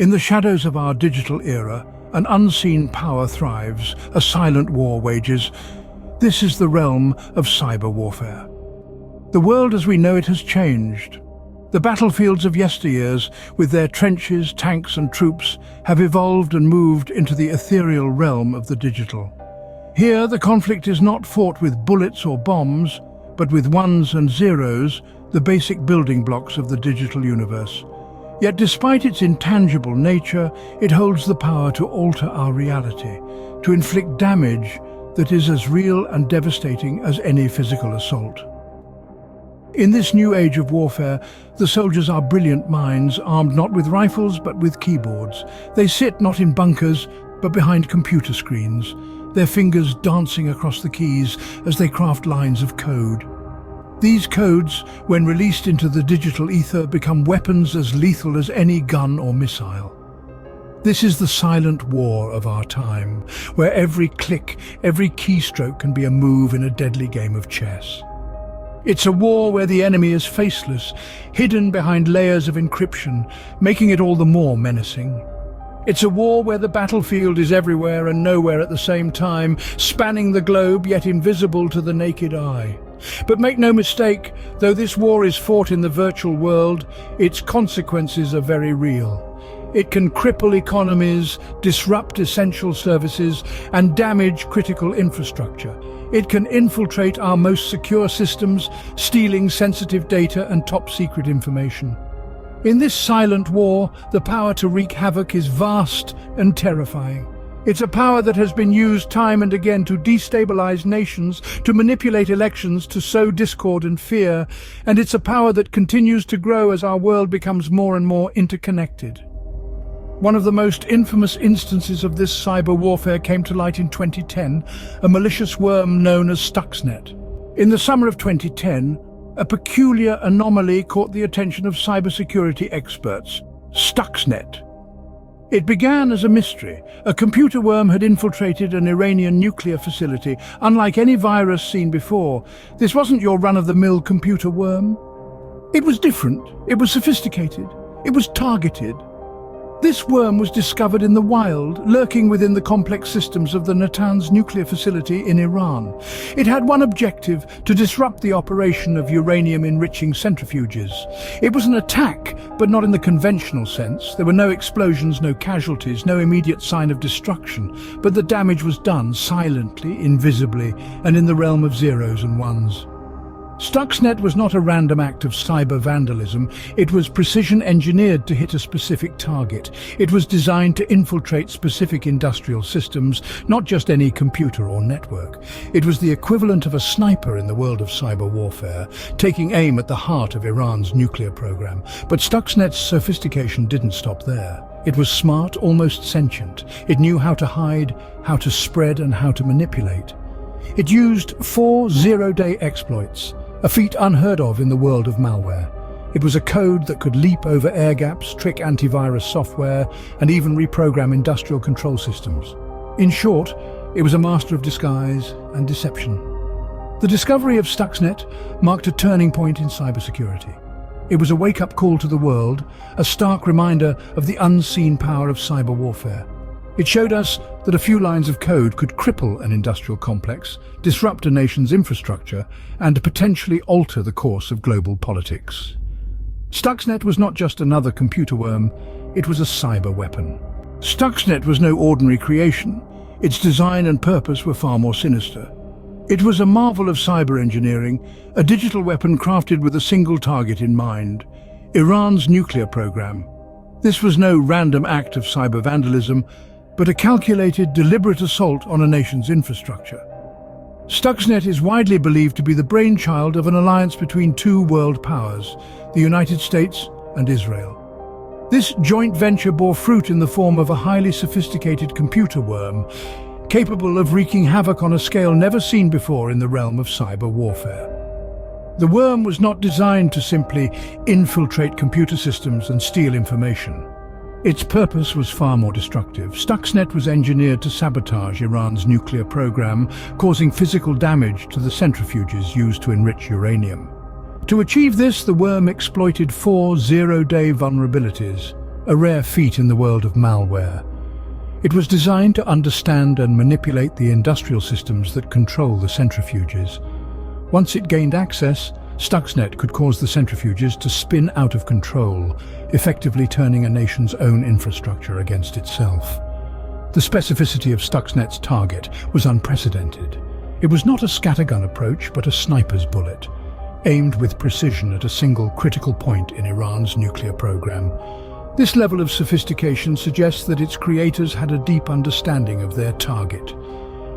In the shadows of our digital era, an unseen power thrives, a silent war wages. This is the realm of cyber warfare. The world as we know it has changed. The battlefields of yesteryears, with their trenches, tanks and troops, have evolved and moved into the ethereal realm of the digital. Here, the conflict is not fought with bullets or bombs, but with ones and zeros, the basic building blocks of the digital universe. Yet despite its intangible nature, it holds the power to alter our reality, to inflict damage that is as real and devastating as any physical assault. In this new age of warfare, the soldiers are brilliant minds, armed not with rifles but with keyboards. They sit not in bunkers, but behind computer screens, their fingers dancing across the keys as they craft lines of code. These codes, when released into the digital ether, become weapons as lethal as any gun or missile. This is the silent war of our time, where every click, every keystroke can be a move in a deadly game of chess. It's a war where the enemy is faceless, hidden behind layers of encryption, making it all the more menacing. It's a war where the battlefield is everywhere and nowhere at the same time, spanning the globe yet invisible to the naked eye. But make no mistake, though this war is fought in the virtual world, its consequences are very real. It can cripple economies, disrupt essential services, and damage critical infrastructure. It can infiltrate our most secure systems, stealing sensitive data and top-secret information. In this silent war, the power to wreak havoc is vast and terrifying. It's a power that has been used time and again to destabilize nations, to manipulate elections, to sow discord and fear, and it's a power that continues to grow as our world becomes more and more interconnected. One of the most infamous instances of this cyber warfare came to light in 2010, a malicious worm known as Stuxnet. In the summer of 2010, a peculiar anomaly caught the attention of cybersecurity experts: Stuxnet. It began as a mystery. A computer worm had infiltrated an Iranian nuclear facility, unlike any virus seen before. This wasn't your run-of-the-mill computer worm. It was different. It was sophisticated. It was targeted. This worm was discovered in the wild, lurking within the complex systems of the Natanz nuclear facility in Iran. It had one objective: to disrupt the operation of uranium-enriching centrifuges. It was an attack, but not in the conventional sense. There were no explosions, no casualties, no immediate sign of destruction, but the damage was done silently, invisibly, and in the realm of zeros and ones. Stuxnet was not a random act of cyber vandalism. It was precision-engineered to hit a specific target. It was designed to infiltrate specific industrial systems, not just any computer or network. It was the equivalent of a sniper in the world of cyber warfare, taking aim at the heart of Iran's nuclear program. But Stuxnet's sophistication didn't stop there. It was smart, almost sentient. It knew how to hide, how to spread, and how to manipulate. It used 4 zero-day exploits, a feat unheard of in the world of malware. It was a code that could leap over air gaps, trick antivirus software, and even reprogram industrial control systems. In short, it was a master of disguise and deception. The discovery of Stuxnet marked a turning point in cybersecurity. It was a wake-up call to the world, a stark reminder of the unseen power of cyber warfare. It showed us that a few lines of code could cripple an industrial complex, disrupt a nation's infrastructure, and potentially alter the course of global politics. Stuxnet was not just another computer worm, it was a cyber weapon. Stuxnet was no ordinary creation. Its design and purpose were far more sinister. It was a marvel of cyber engineering, a digital weapon crafted with a single target in mind: Iran's nuclear program. This was no random act of cyber vandalism, but a calculated, deliberate assault on a nation's infrastructure. Stuxnet is widely believed to be the brainchild of an alliance between two world powers, the United States and Israel. This joint venture bore fruit in the form of a highly sophisticated computer worm, capable of wreaking havoc on a scale never seen before in the realm of cyber warfare. The worm was not designed to simply infiltrate computer systems and steal information. Its purpose was far more destructive. Stuxnet was engineered to sabotage Iran's nuclear program, causing physical damage to the centrifuges used to enrich uranium. To achieve this, the worm exploited 4 zero-day vulnerabilities: a rare feat in the world of malware. It was designed to understand and manipulate the industrial systems that control the centrifuges. Once it gained access, Stuxnet could cause the centrifuges to spin out of control, effectively turning a nation's own infrastructure against itself. The specificity of Stuxnet's target was unprecedented. It was not a scattergun approach, but a sniper's bullet, aimed with precision at a single critical point in Iran's nuclear program. This level of sophistication suggests that its creators had a deep understanding of their target,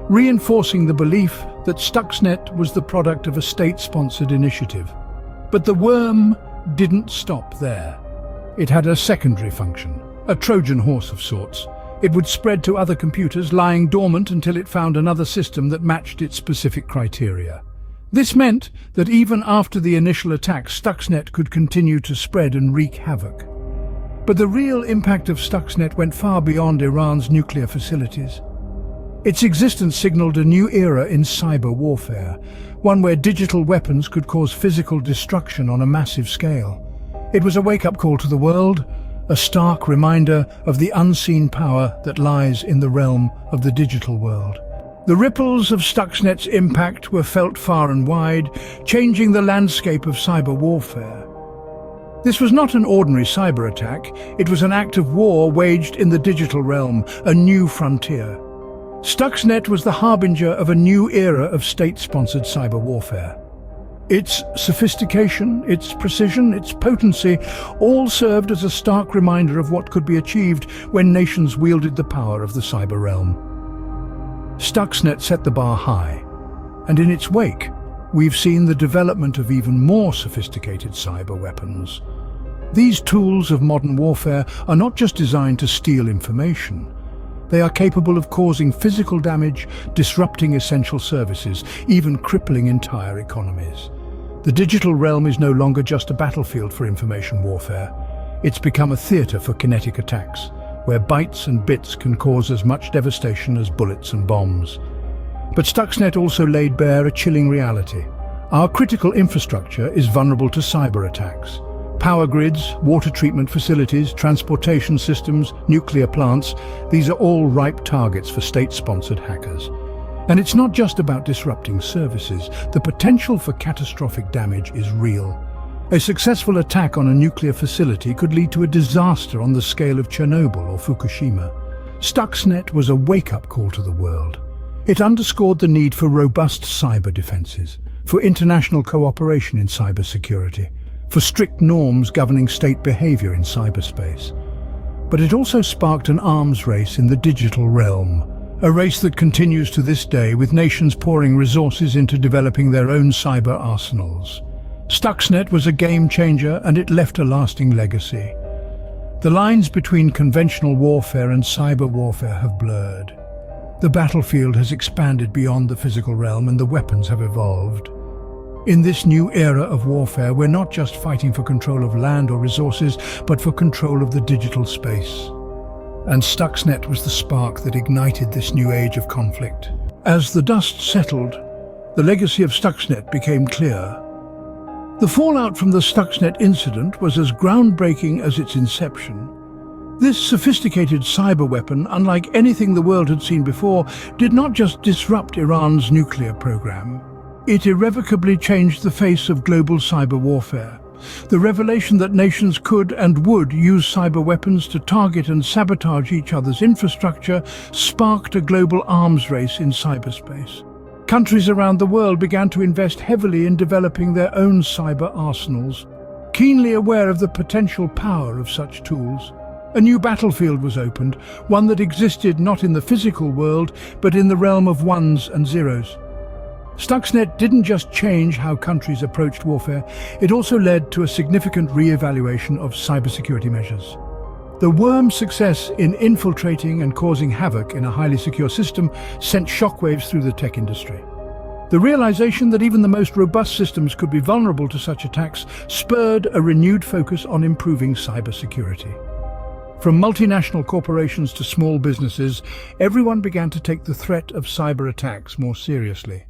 reinforcing the belief that Stuxnet was the product of a state-sponsored initiative. But the worm didn't stop there. It had a secondary function, a Trojan horse of sorts. It would spread to other computers, lying dormant until it found another system that matched its specific criteria. This meant that even after the initial attack, Stuxnet could continue to spread and wreak havoc. But the real impact of Stuxnet went far beyond Iran's nuclear facilities. Its existence signaled a new era in cyber warfare, one where digital weapons could cause physical destruction on a massive scale. It was a wake-up call to the world, a stark reminder of the unseen power that lies in the realm of the digital world. The ripples of Stuxnet's impact were felt far and wide, changing the landscape of cyber warfare. This was not an ordinary cyber attack, it was an act of war waged in the digital realm, a new frontier. Stuxnet was the harbinger of a new era of state-sponsored cyber warfare. Its sophistication, its precision, its potency all served as a stark reminder of what could be achieved when nations wielded the power of the cyber realm. Stuxnet set the bar high, and in its wake, we've seen the development of even more sophisticated cyber weapons. These tools of modern warfare are not just designed to steal information. They are capable of causing physical damage, disrupting essential services, even crippling entire economies. The digital realm is no longer just a battlefield for information warfare. It's become a theater for kinetic attacks, where bytes and bits can cause as much devastation as bullets and bombs. But Stuxnet also laid bare a chilling reality. Our critical infrastructure is vulnerable to cyber attacks. Power grids, water treatment facilities, transportation systems, nuclear plants, these are all ripe targets for state-sponsored hackers. And it's not just about disrupting services. The potential for catastrophic damage is real. A successful attack on a nuclear facility could lead to a disaster on the scale of Chernobyl or Fukushima. Stuxnet was a wake-up call to the world. It underscored the need for robust cyber defenses, for international cooperation in cybersecurity, for strict norms governing state behavior in cyberspace. But it also sparked an arms race in the digital realm, a race that continues to this day, with nations pouring resources into developing their own cyber arsenals. Stuxnet was a game changer, and it left a lasting legacy. The lines between conventional warfare and cyber warfare have blurred. The battlefield has expanded beyond the physical realm, and the weapons have evolved. In this new era of warfare, we're not just fighting for control of land or resources, but for control of the digital space. And Stuxnet was the spark that ignited this new age of conflict. As the dust settled, the legacy of Stuxnet became clear. The fallout from the Stuxnet incident was as groundbreaking as its inception. This sophisticated cyber weapon, unlike anything the world had seen before, did not just disrupt Iran's nuclear program. It irrevocably changed the face of global cyber warfare. The revelation that nations could and would use cyber weapons to target and sabotage each other's infrastructure sparked a global arms race in cyberspace. Countries around the world began to invest heavily in developing their own cyber arsenals, keenly aware of the potential power of such tools. A new battlefield was opened, one that existed not in the physical world, but in the realm of ones and zeros. Stuxnet didn't just change how countries approached warfare, it also led to a significant re-evaluation of cybersecurity measures. The worm's success in infiltrating and causing havoc in a highly secure system sent shockwaves through the tech industry. The realization that even the most robust systems could be vulnerable to such attacks spurred a renewed focus on improving cybersecurity. From multinational corporations to small businesses, everyone began to take the threat of cyber attacks more seriously.